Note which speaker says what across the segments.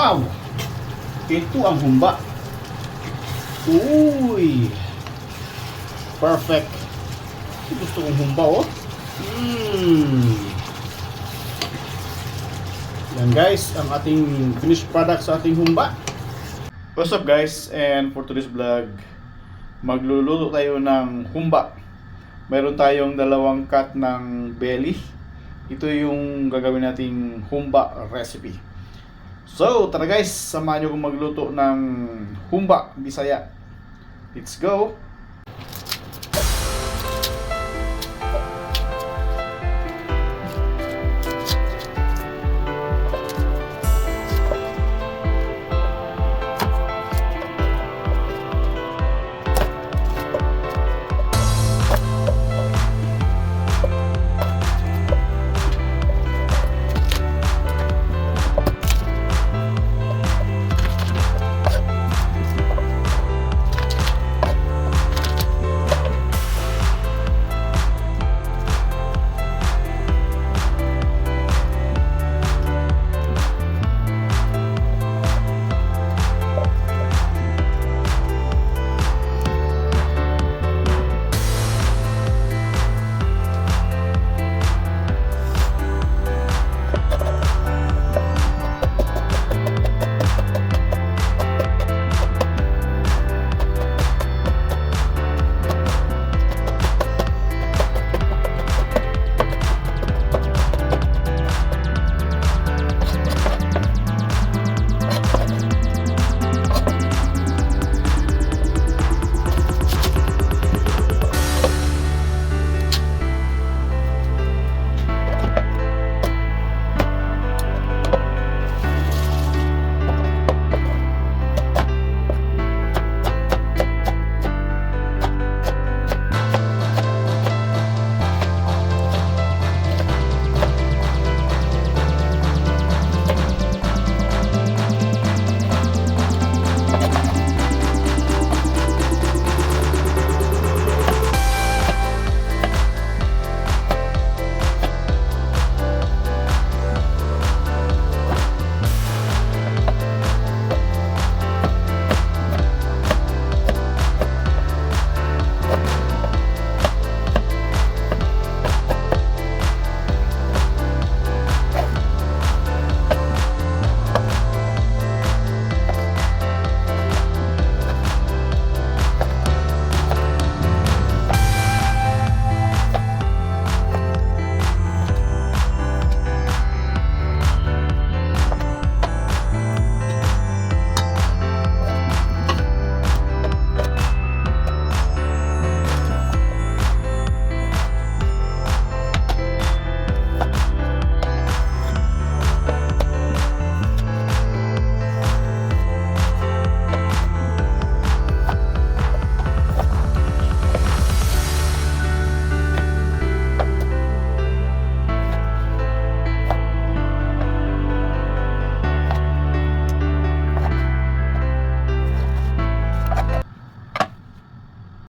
Speaker 1: Wow! Ito ang humba. Uy! Perfect. Gusto kong humba, oh. Yan guys, ang ating finished product sa ating humba. What's up guys, and for today's vlog, magluluto tayo ng humba. Mayroon tayong dalawang cut ng belly. Ito yung gagawin nating humba recipe. So, tara guys, samahan nyo kong magluto ng humba Bisaya. Let's go!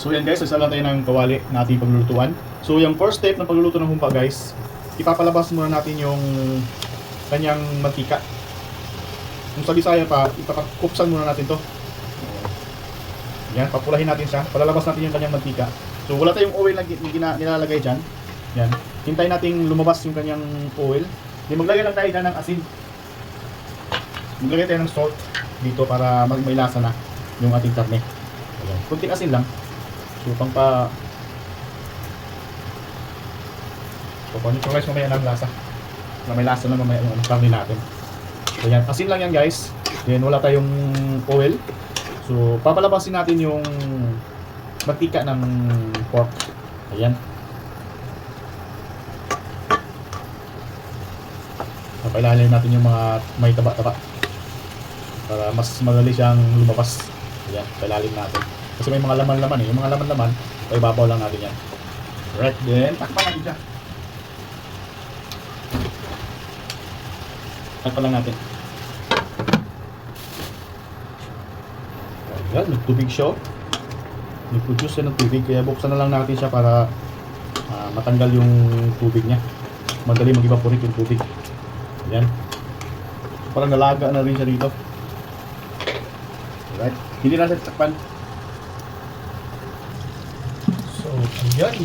Speaker 1: So yan guys, nagsala tayo ng kawali na ating paglulutuan. So yung first step ng pagluluto ng humba guys, ipapalabas muna natin yung kanyang mantika. Kung sa Bisaya pa, ipapakupsan muna natin to. Yan, papulahin natin siya, palalabas natin yung kanyang mantika. So wala tayong oil na nilalagay dyan. Yan, hintayin natin lumabas yung kanyang oil. Then maglagay lang tayo dyan ng asin. Maglagay tayo ng salt dito para may lasa na yung ating karne. Ayan, kunting asin lang. So pang-neutralize mamaya ng lasa. Na may lasa na mamaya yung karne natin. So yan, asin lang yan guys. Then wala tayong oil. So papalabasin natin yung mantika ng pork. Ayan. Papailalay natin yung mga may taba-taba para mas madali siyang lumabas. Ayan, pailalim natin. Kasi may mga laman-laman eh. Yung mga laman-laman, ibabaw lang natin yan. Right, then takpan natin siya. Takpan lang natin. Ayan, nagtubig siya. Nag-produce siya ng tubig. Kaya buksan na lang natin siya para matanggal yung tubig niya. Madali mag-evaporate yung tubig. Ayan. Parang nalaga na rin siya dito. Alright. Hindi na natin takpan. So, ayan.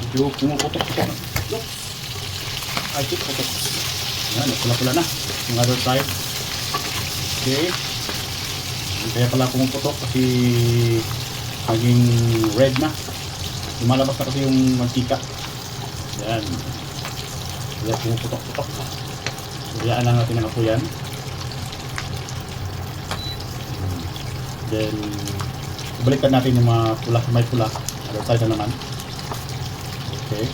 Speaker 1: Medyo pumuputok-putok. Oops. Ay, putok. Ayan, pula-pula na. Yung other side. Okay. Kaya pala pumuputok kasi maging red na. Lumalabas na kasi yung mantika. Ayan. Kaya pumuputok-putok. Hayaan lang natin ang apoy yan. Then, balikan natin yung mga pula, may pula. Other side na naman. Okay.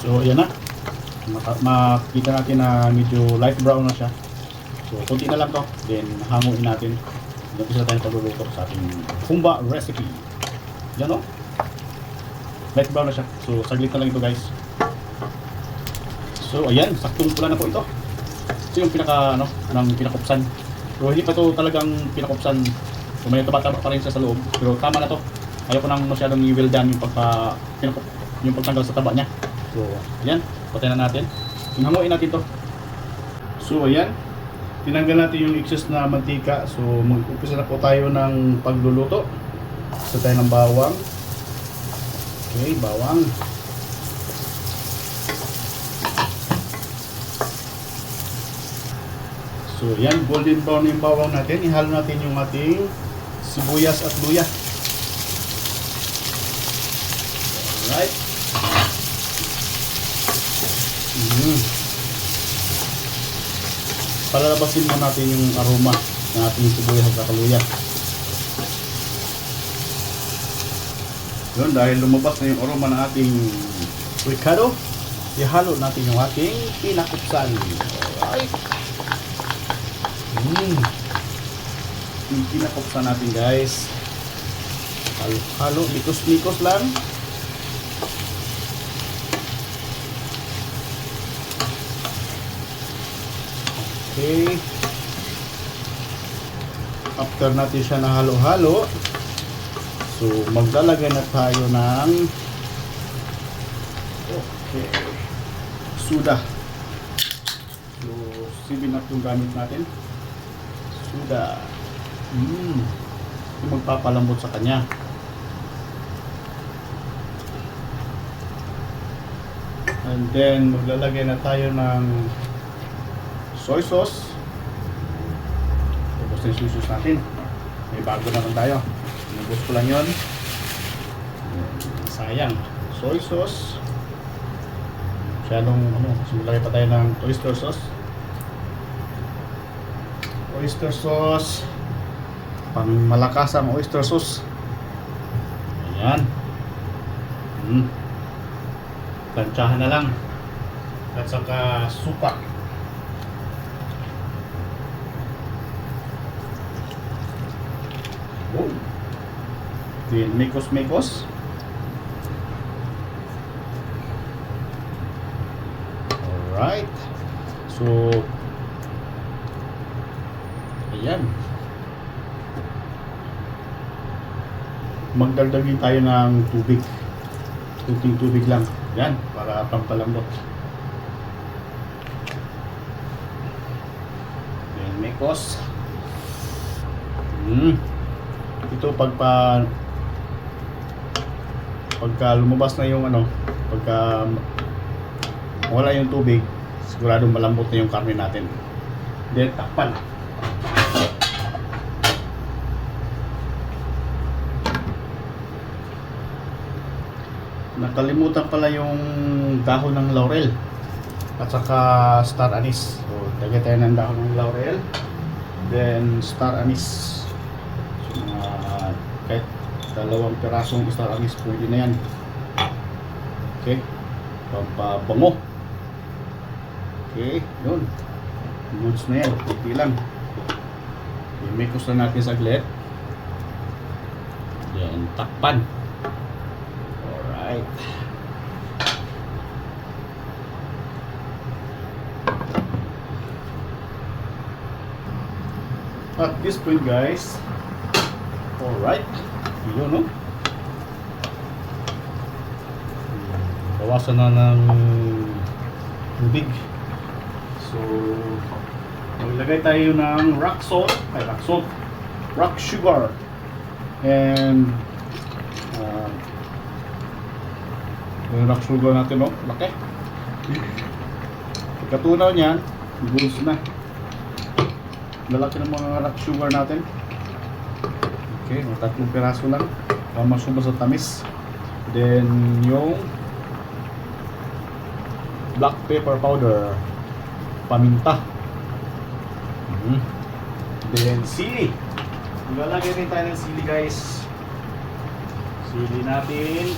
Speaker 1: So, ayan na. Makita natin na medyo light brown na siya. So, konti na lang to. Then, hanguin natin. Nagpisa tayo pagluluto sa ating humba recipe. Yan o. Light brown na siya. So, saglit na lang ito guys. So, ayan. Saktong pula na po ito. Ito yung pinaka, ng pinakupsan. So, hindi pa ito talagang pinakupsan. So, may taba-taba pa rin siya sa loob. Pero tama na to. Ayaw ko nang masyadong i-well done yung pagtanggal sa taba niya. So, ayan. Patayin na natin. Hinanguin natin to. So, ayan. Tinanggal natin yung excess na mantika. So, mag-upisa na po tayo ng pagluluto. Isa tayo ng bawang. Okay, bawang. So, yan, golden brown yung bawang natin. Ihalo natin yung ating sibuyas at luya. Alright. Palalabasin mo natin yung aroma ng ating sibuyas at luya. Yun, dahil lumabas na yung aroma ng ating ricado, ihalo natin yung ating pinakupsan. Alright. Yung pinakupsan natin guys. Halo, likos-likos lang. Okay. After natin siya na halo-halo, so maglalagay na tayo ng suda. So, sibin na itong gamit natin. Suda. Yung magpapalambot sa kanya. And then maglalagay na tayo ng soy sauce. Tapos na yung soy sauce natin. May bago naman tayo. Nabos ko lang yun. Sayang. Soy sauce. Masyadong maglagay pa tayo ng oyster sauce. Oyster sauce. Pang malakas ang oyster sauce. Ayan. Tansyahan na lang. At saka suka. Then mekos. Alright. So, ayan. Magdagdagin tayo ng tubig. Kunting tubig lang. Yan, para pampalambot. Then mekos. Ito pagka lumabas na yung pagka wala yung tubig, siguradong malambot na yung karne natin. Then takpan. Nakalimutan pala yung dahon ng laurel at saka star anise. So, lagay tayo ng dahon ng laurel, then star anise. So, kahit 2 pirasong star anise pwede na yan. Okay, pampabango. Okay, yun, goods na yan, pwede lang. I-mix na natin saglit, then takpan. Alright. At this point guys, alright, yun no, bawasan na ng tubig. So, maglagay tayo ng rock sugar, and yung rock sugar natin, no? Laki. Pagkatunaw niyan, goods na. Lalaki ng mga rock sugar natin. Okay, mga 3 piraso lang para masubra sa tamis. Then yung black pepper powder, paminta. Then sili. Maglalagay rin tayo ng sili, guys. Sili natin.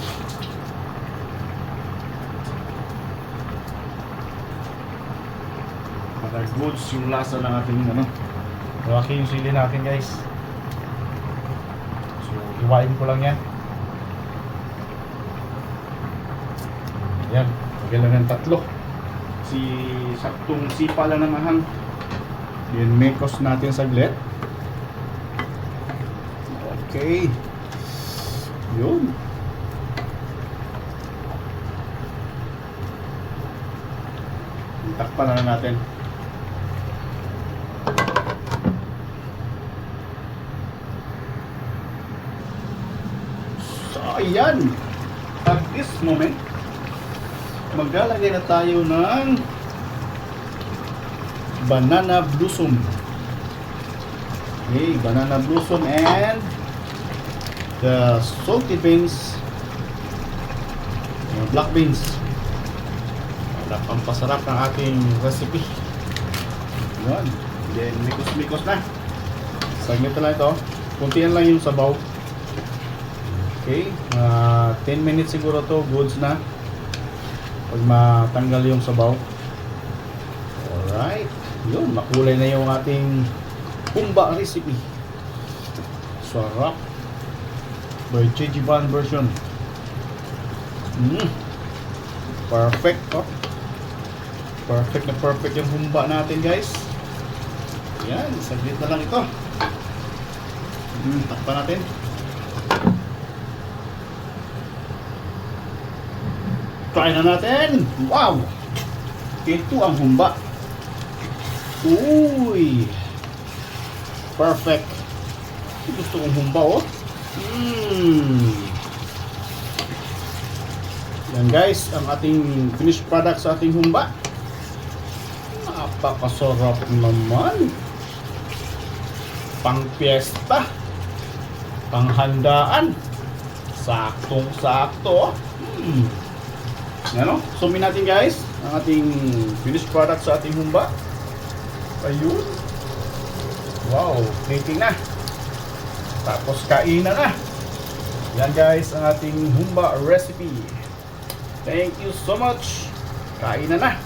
Speaker 1: Para goods yung lasa ng ating malaki yung sili natin, guys. So hiwain ko lang yan. Yan, lagyan lang ng 3. Saktong sipa lang ng ahang. Then mekos natin saglit. Okay. Yun. Takpan na natin. So ayan. At this moment, maglalagay na tayo ng banana blossom. Okay, banana blossom and the salty beans, black beans. Para pampasarap ng ating recipe. Yan. Then mikos-mikos na. Saglit na lang ito. Kuntian lang yung sabaw. Okay, 10 minutes siguro to, goods na. Pag matanggal yung sabaw. Alright. Yun, makulay na yung ating humba recipe. Sarap. By JG Van version. Perfect, oh. Perfect na perfect yung humba natin, guys. Yan, saglit na lang ito. Takpan natin. Try na natin. Wow! Ito ang humba. Uy! Perfect. Gusto kong humba, oh. Yan, guys, ang ating finished product sa ating humba. Napakasarap naman. Pang piyesta, panghandaan, saktong-sakto. Yan, o. Sumin natin, guys, ang ating finished product sa ating humba. Ayun. Wow, plating na. Tapos kainan na. Yan, guys, ang ating humba recipe. Thank you so much. Kainan na.